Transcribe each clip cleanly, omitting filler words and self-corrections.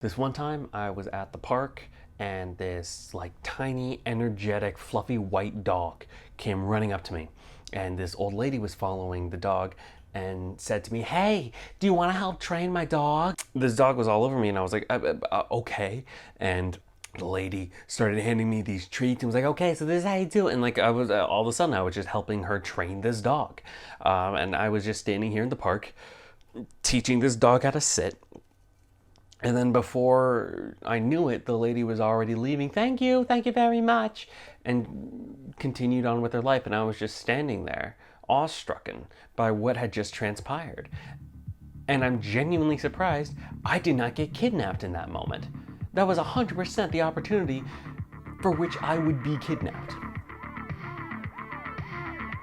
This one time I was at the park and this like tiny, energetic, fluffy white dog came running up to me. And this old lady was following the dog and said to me, "Hey, do you want to help train my dog?" This dog was all over me and I was like, okay. And the lady started handing me these treats and was like, "Okay, so this is how you do it." And like I was all of a sudden I was just helping her train this dog. And I was just standing here in the park teaching this dog how to sit. And then before I knew it, the lady was already leaving. Thank you very much. And continued on with her life. And I was just standing there, awestrucken by what had just transpired. And I'm genuinely surprised I did not get kidnapped in that moment. That was 100% the opportunity for which I would be kidnapped.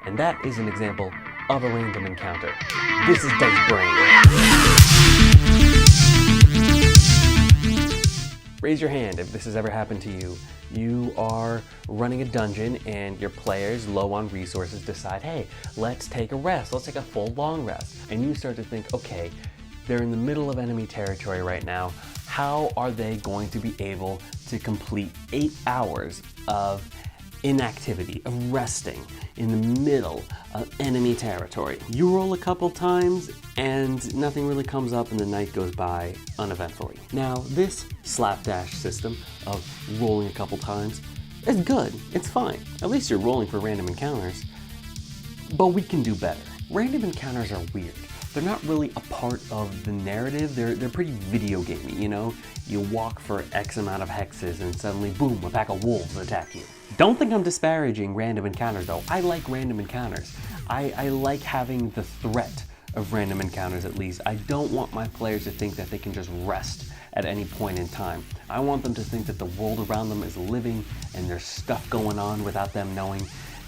And that is an example of a random encounter. This is Dice Brain. Raise your hand if this has ever happened to you. You are running a dungeon and your players, low on resources, decide, hey, let's take a rest. Let's take a full long rest. And you start to think, okay, they're in the middle of enemy territory right now. How are they going to be able to complete 8 hours of inactivity, of resting in the middle of enemy territory? You roll a couple times and nothing really comes up and the night goes by uneventfully. Now, this slapdash system of rolling a couple times is good. It's fine. At least you're rolling for random encounters. But we can do better. Random encounters are weird. They're not really a part of the narrative. They're pretty video gamey, you know? You walk for X amount of hexes and suddenly, boom, a pack of wolves attack you. Don't think I'm disparaging random encounters though. I like random encounters. I like having the threat of random encounters at least. I don't want my players to think that they can just rest at any point in time. I want them to think that the world around them is living and there's stuff going on without them knowing,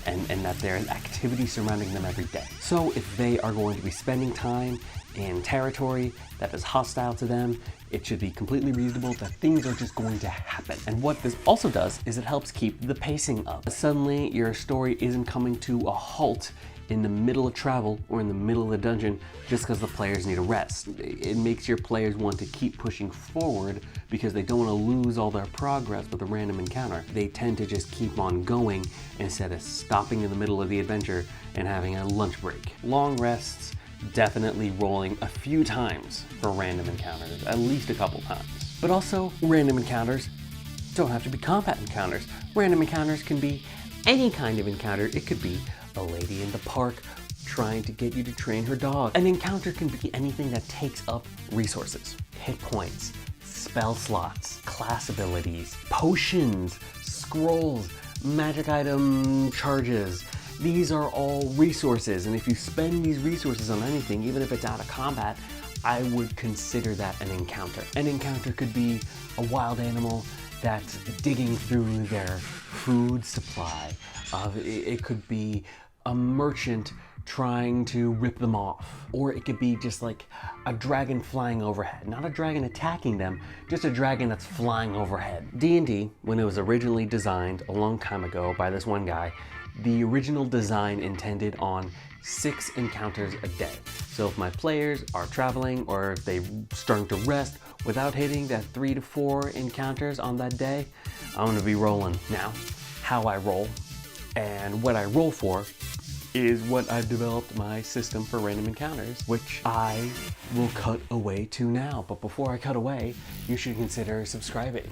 and that there's activity surrounding them every day. So if they are going to be spending time in territory that is hostile to them, it should be completely reasonable that things are just going to happen. And what this also does is it helps keep the pacing up. Suddenly your story isn't coming to a halt in the middle of travel or in the middle of the dungeon just because the players need a rest. It makes your players want to keep pushing forward because they don't want to lose all their progress with a random encounter. They tend to just keep on going instead of stopping in the middle of the adventure and having a lunch break. Long rests, definitely rolling a few times for random encounters, at least a couple times. But also, random encounters don't have to be combat encounters. Random encounters can be any kind of encounter. It could be a lady in the park trying to get you to train her dog. An encounter can be anything that takes up resources, hit points, spell slots, class abilities, potions, scrolls, magic item charges. These are all resources, and if you spend these resources on anything, even if it's out of combat, I would consider that an encounter. An encounter could be a wild animal that's digging through their food supply. It could be a merchant trying to rip them off. Or it could be just like a dragon flying overhead. Not a dragon attacking them, just a dragon that's flying overhead. D&D, when it was originally designed a long time ago by this one guy, the original design intended on 6 encounters a day. So if my players are traveling or if they're starting to rest without hitting that 3 to 4 encounters on that day, I'm gonna be rolling. Now, how I roll and what I roll for is what I've developed my system for random encounters, which I will cut away to now. But before I cut away, you should consider subscribing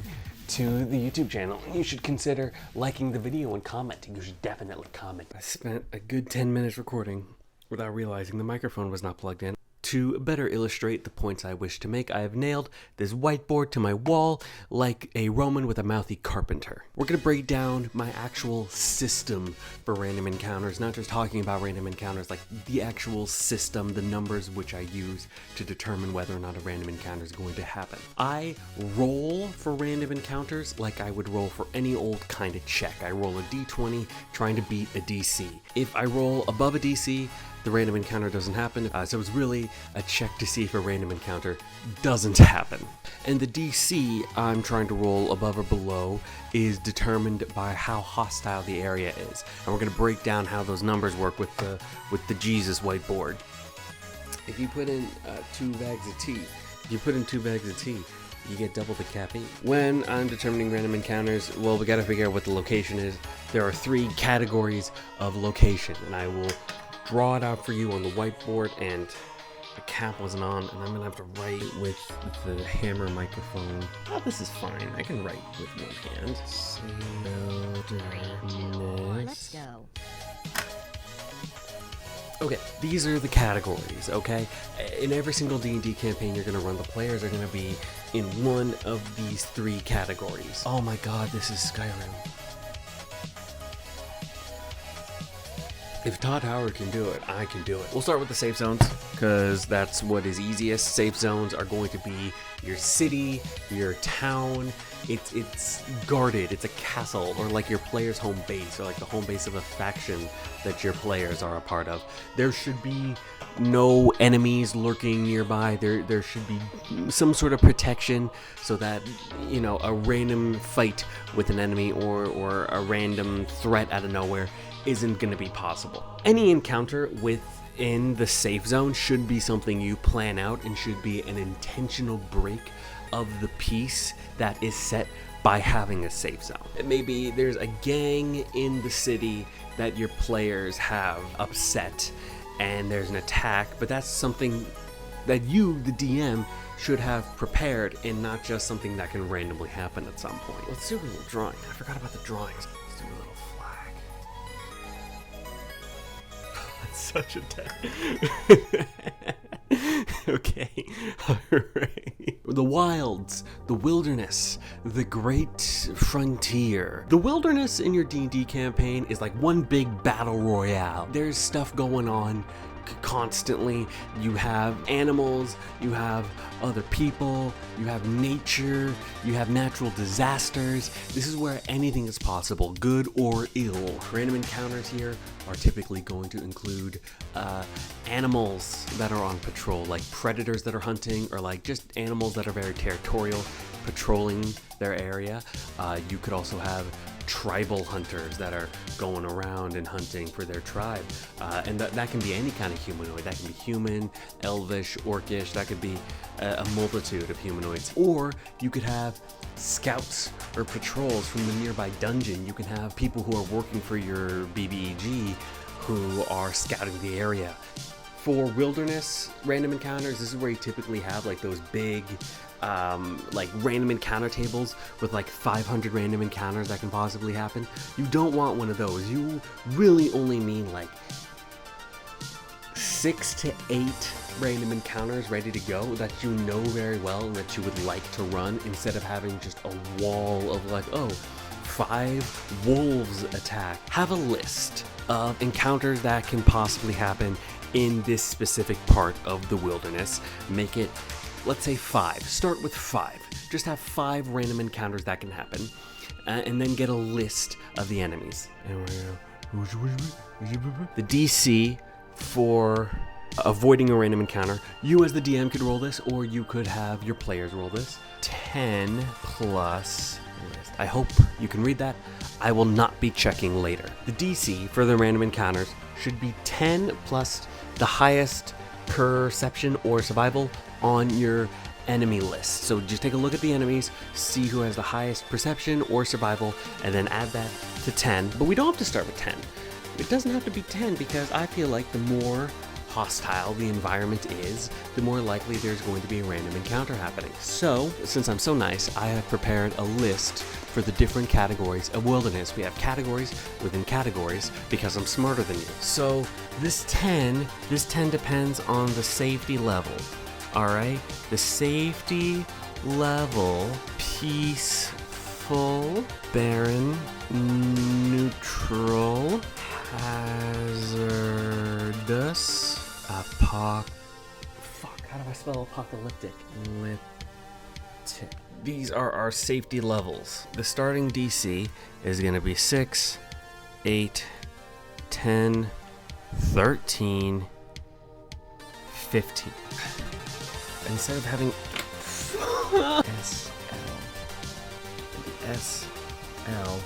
to the YouTube channel. You should consider liking the video and commenting. You should definitely comment. I spent a good 10 minutes recording without realizing the microphone was not plugged in. To better illustrate the points I wish to make, I have nailed this whiteboard to my wall like a Roman with a mouthy carpenter. We're gonna break down my actual system for random encounters, not just talking about random encounters, like the actual system, the numbers which I use to determine whether or not a random encounter is going to happen. I roll for random encounters like I would roll for any old kind of check. I roll a d20 trying to beat a DC. If I roll above a DC, the random encounter doesn't happen, so it's really a check to see if a random encounter doesn't happen. And the DC I'm trying to roll above or below is determined by how hostile the area is. And we're going to break down how those numbers work with the Jesus whiteboard. If you put in 2 bags of tea, you get double the caffeine. When I'm determining random encounters, well, we gotta figure out what the location is. There are 3 categories of location, and I will draw it out for you on the whiteboard, and the cap wasn't on, and I'm gonna have to write with the hammer microphone. Oh, this is fine. I can write with one hand. Let's go. Okay, these are the categories, okay? In every single D&D campaign you're gonna run, the players are gonna be in one of these 3 categories. Oh my god, this is Skyrim. If Todd Howard can do it, I can do it. We'll start with the safe zones, because that's what is easiest. Safe zones are going to be your city, your town. It's guarded, it's a castle, or like your player's home base, or like the home base of a faction that your players are a part of. There should be no enemies lurking nearby. There should be some sort of protection so that, you know, a random fight with an enemy or a random threat out of nowhere isn't going to be possible. Any encounter within the safe zone should be something you plan out and should be an intentional break of the piece that is set by having a safe zone. Maybe there's a gang in the city that your players have upset and there's an attack, but that's something that you, the DM, should have prepared and not just something that can randomly happen at some point. Let's do a little drawing. I forgot about the drawings. Let's do a little flag. That's such a Okay, alright. The wilds, the wilderness, the great frontier. The wilderness in your D&D campaign is like one big battle royale. There's stuff going on constantly. You have animals, you have other people, you have nature, you have natural disasters. This is where anything is possible, good or ill. Random encounters here are typically going to include animals that are on patrol, like predators that are hunting, or like just animals that are very territorial, patrolling their area. You could also have tribal hunters that are going around and hunting for their tribe, and that can be any kind of humanoid. That can be human, elvish, orcish. That could be a multitude of humanoids. Or you could have scouts or patrols from the nearby dungeon. You can have people who are working for your BBEG who are scouting the area. For wilderness random encounters, this is where you typically have like those big like random encounter tables with like 500 random encounters that can possibly happen. You don't want one of those. You really only need like 6 to 8 random encounters ready to go that you know very well and that you would like to run, instead of having just a wall of like, oh, 5 wolves attack. Have a list of encounters that can possibly happen in this specific part of the wilderness. Make it, let's say 5. Start with 5. Just have 5 random encounters that can happen, and then get a list of the enemies. The DC for avoiding a random encounter, you as the DM could roll this, or you could have your players roll this. 10 plus list. I hope you can read that. I will not be checking later. The DC for the random encounters should be 10 plus the highest perception or survival on your enemy list. So just take a look at the enemies, see who has the highest perception or survival, and then add that to 10. But we don't have to start with 10. It doesn't have to be 10, because I feel like the more hostile the environment is, the more likely there's going to be a random encounter happening. So, since I'm so nice, I have prepared a list for the different categories of wilderness. We have categories within categories because I'm smarter than you. So, this 10 depends on the safety level. Alright? The safety level: peaceful, barren, neutral, hazardous, how do I spell apocalyptic? These are our safety levels. The starting DC is going to be 6, 8, 10, 13, 15. Instead of having SL, the SL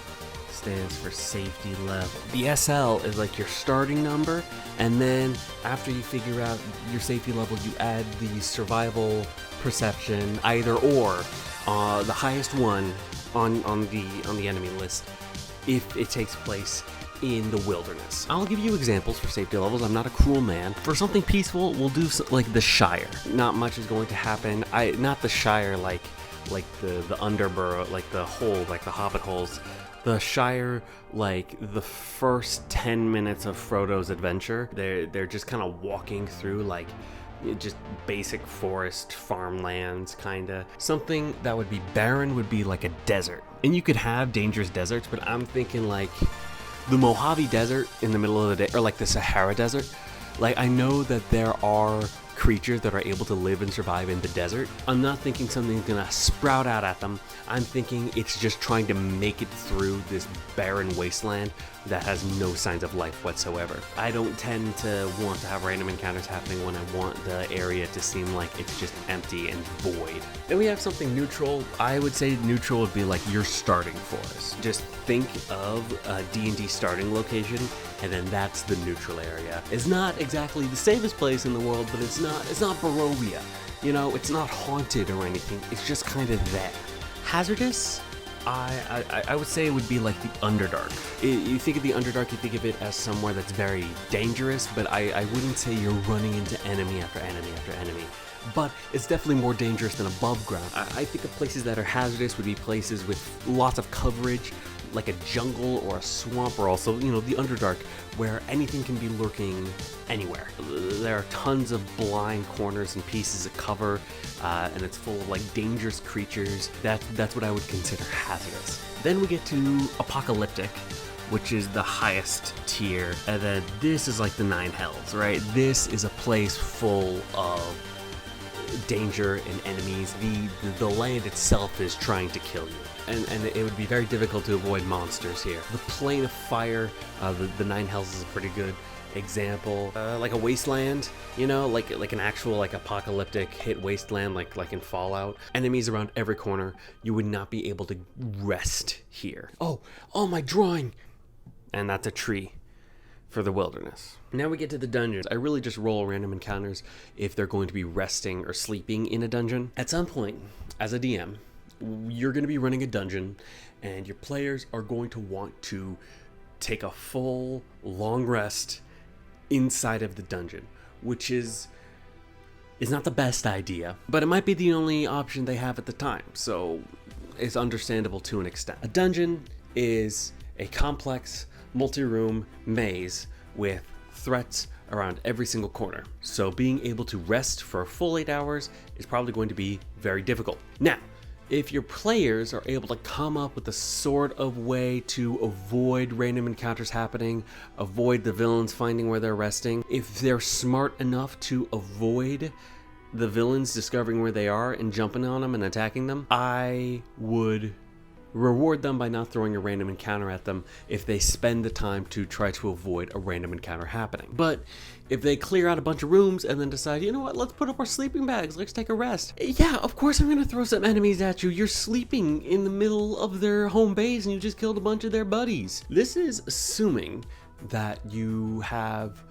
stands for safety level. The SL is like your starting number, and then after you figure out your safety level, you add the survival perception, either or, the highest one on the enemy list if it takes place in the wilderness. I'll give you examples for safety levels. I'm not a cruel man. For something peaceful, we'll do like the Shire. Not much is going to happen. Not the Shire like the underburrow, like the hole, like the Hobbit holes. The Shire, like the first 10 minutes of Frodo's adventure, they're just kind of walking through like just basic forest farmlands, kinda. Something that would be barren would be like a desert. And you could have dangerous deserts, but I'm thinking like the Mojave Desert in the middle of the day, or like the Sahara Desert. Like, I know that there are creatures that are able to live and survive in the desert. I'm not thinking something's gonna sprout out at them. I'm thinking it's just trying to make it through this barren wasteland that has no signs of life whatsoever. I don't tend to want to have random encounters happening when I want the area to seem like it's just empty and void. Then we have something neutral. I would say neutral would be like your starting forest. Just think of a D&D starting location, and then that's the neutral area. It's not exactly the safest place in the world, but it's not Barovia. You know, it's not haunted or anything. It's just kind of there. Hazardous? I would say it would be like the Underdark. You think of the Underdark, you think of it as somewhere that's very dangerous, but I wouldn't say you're running into enemy after enemy after enemy. But it's definitely more dangerous than above ground. I think of places that are hazardous would be places with lots of coverage, like a jungle or a swamp, or also, you know, the Underdark, where anything can be lurking anywhere. There are tons of blind corners and pieces of cover, and it's full of like dangerous creatures. That's what I would consider hazardous. Then we get to apocalyptic, which is the highest tier, and then this is like the nine hells, right? This is a place full of danger and enemies. The land itself is trying to kill you. And it would be very difficult to avoid monsters here. The Plane of Fire, the Nine Hells is a pretty good example. Like a wasteland, you know, like an actual like apocalyptic hit wasteland, like in Fallout. Enemies around every corner. You would not be able to rest here. Oh, my drawing! And that's a tree for the wilderness. Now we get to the dungeons. I really just roll random encounters if they're going to be resting or sleeping in a dungeon. At some point, as a DM, you're going to be running a dungeon, and your players are going to want to take a full long rest inside of the dungeon, which is not the best idea, but it might be the only option they have at the time, so it's understandable to an extent. A dungeon is a complex, multi-room maze with threats around every single corner, so being able to rest for a full 8 hours is probably going to be very difficult. Now, if your players are able to come up with a sort of way to avoid random encounters happening, avoid the villains finding where they're resting, if they're smart enough to avoid the villains discovering where they are and jumping on them and attacking them, I would reward them by not throwing a random encounter at them if they spend the time to try to avoid a random encounter happening. But if they clear out a bunch of rooms and then decide, you know what, let's put up our sleeping bags, let's take a rest. Yeah, of course I'm gonna throw some enemies at you. You're sleeping in the middle of their home base and you just killed a bunch of their buddies. This is assuming that you have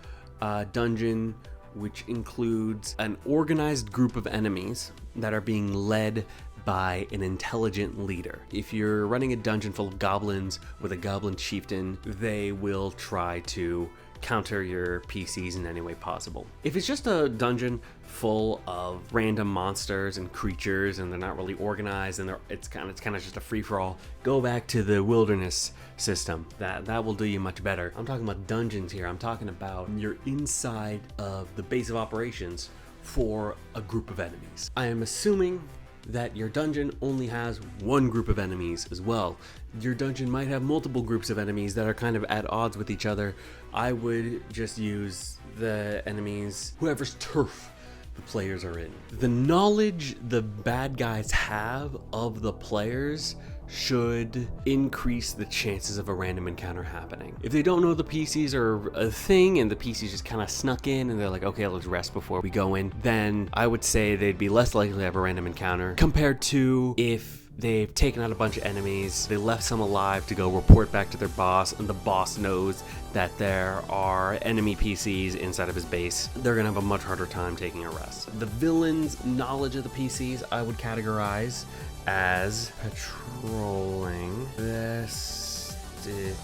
a dungeon which includes an organized group of enemies that are being led by an intelligent leader. If you're running a dungeon full of goblins with a goblin chieftain, they will try to counter your PCs in any way possible. If it's just a dungeon full of random monsters and creatures and they're not really organized and it's kind of just a free-for-all, go back to the wilderness system. That will do you much better. I'm talking about dungeons here. I'm talking about you're inside of the base of operations for a group of enemies. I am assuming that your dungeon only has one group of enemies as well. Your dungeon might have multiple groups of enemies that are kind of at odds with each other. I would just use the enemies, whoever's turf the players are in. The knowledge the bad guys have of the players should increase the chances of a random encounter happening. If they don't know the PCs are a thing and the PCs just kind of snuck in and they're like, okay, let's rest before we go in, then I would say they'd be less likely to have a random encounter compared to if They've taken out a bunch of enemies. They left some alive to go report back to their boss, and the boss knows that there are enemy PCs inside of his base. They're gonna have a much harder time taking a rest. The villain's knowledge of the PCs I would categorize as patrolling, investigating,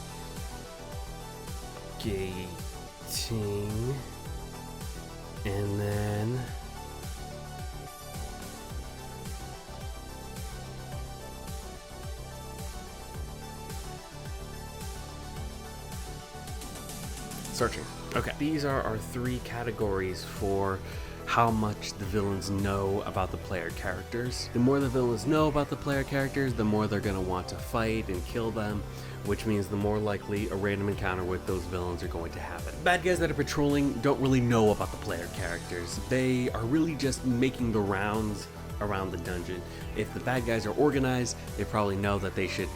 and then searching. Okay, these are our three categories for how much the villains know about the player characters. The more the villains know about the player characters, the more they're going to want to fight and kill them, which means the more likely a random encounter with those villains are going to happen. Bad guys that are patrolling don't really know about the player characters. They are really just making the rounds around the dungeon. If the bad guys are organized, they probably know that they should,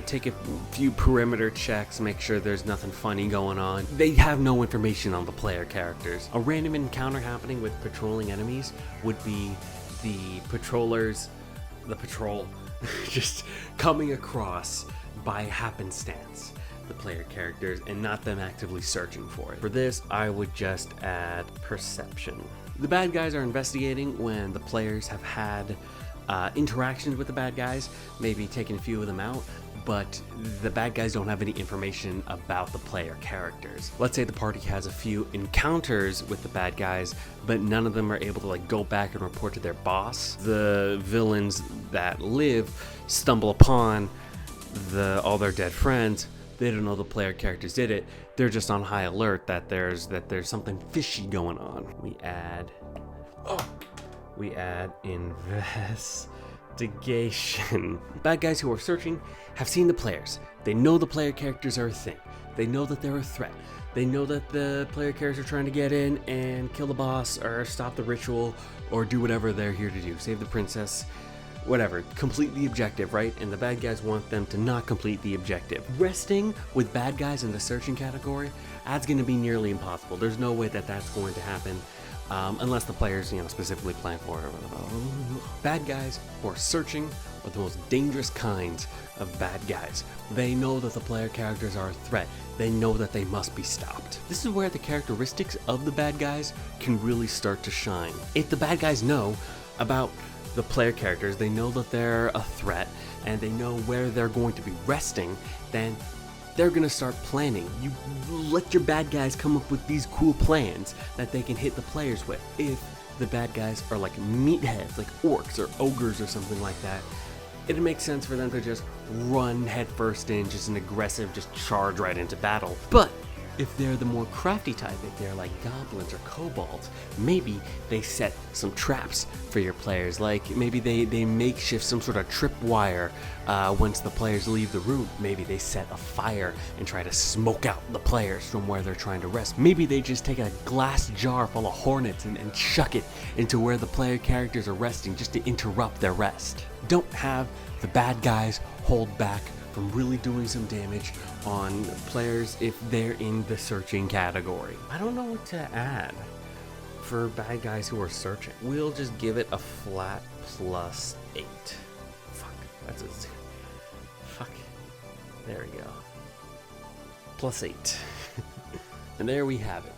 take a few perimeter checks, make sure there's nothing funny going on. They have no information on the player characters. A random encounter happening with patrolling enemies would be the patrol just coming across by happenstance the player characters and not them actively searching for it. For this, I would just add perception. The bad guys are investigating when the players have had interactions with the bad guys, maybe taking a few of them out, but the bad guys don't have any information about the player characters. Let's say the party has a few encounters with the bad guys, but none of them are able to go back and report to their boss. The villains that live stumble upon all their dead friends. They don't know the player characters did it. They're just on high alert that there's something fishy going on. We add investigation. Bad guys who are searching have seen the players. They know the player characters are a thing. They know that they're a threat. They know that the player characters are trying to get in and kill the boss or stop the ritual or do whatever they're here to do. Save the princess. Whatever, complete the objective, right? And the bad guys want them to not complete the objective. Resting with bad guys in the searching category, that's going to be nearly impossible. There's no way that that's going to happen unless the players, specifically plan for it. Bad guys who are searching are the most dangerous kinds of bad guys. They know that the player characters are a threat. They know that they must be stopped. This is where the characteristics of the bad guys can really start to shine. If the bad guys know about the player characters, they know that they're a threat, and they know where they're going to be resting, then they're going to start planning. You let your bad guys come up with these cool plans that they can hit the players with. If the bad guys are like meatheads, like orcs or ogres or something like that, it makes sense for them to just run headfirst in, just an aggressive, just charge right into battle. But if they're the more crafty type, if they're like goblins or kobolds, maybe they set some traps for your players. Like maybe they makeshift some sort of tripwire once the players leave the room. Maybe they set a fire and try to smoke out the players from where they're trying to rest. Maybe they just take a glass jar full of hornets and chuck it into where the player characters are resting just to interrupt their rest. Don't have the bad guys hold back from really doing some damage on players if they're in the searching category. I don't know what to add for bad guys who are searching. We'll just give it a flat +8. Fuck, that's a zero. Fuck, there we go. +8. And there we have it.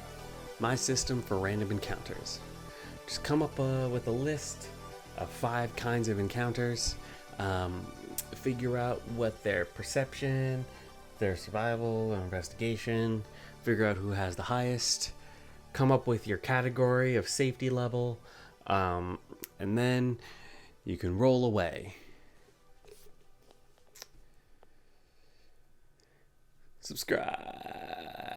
My system for random encounters. Just come up with a list of 5 kinds of encounters. Figure out what their perception, their survival, and investigation, figure out who has the highest, come up with your category of safety level, and then you can roll away. Subscribe.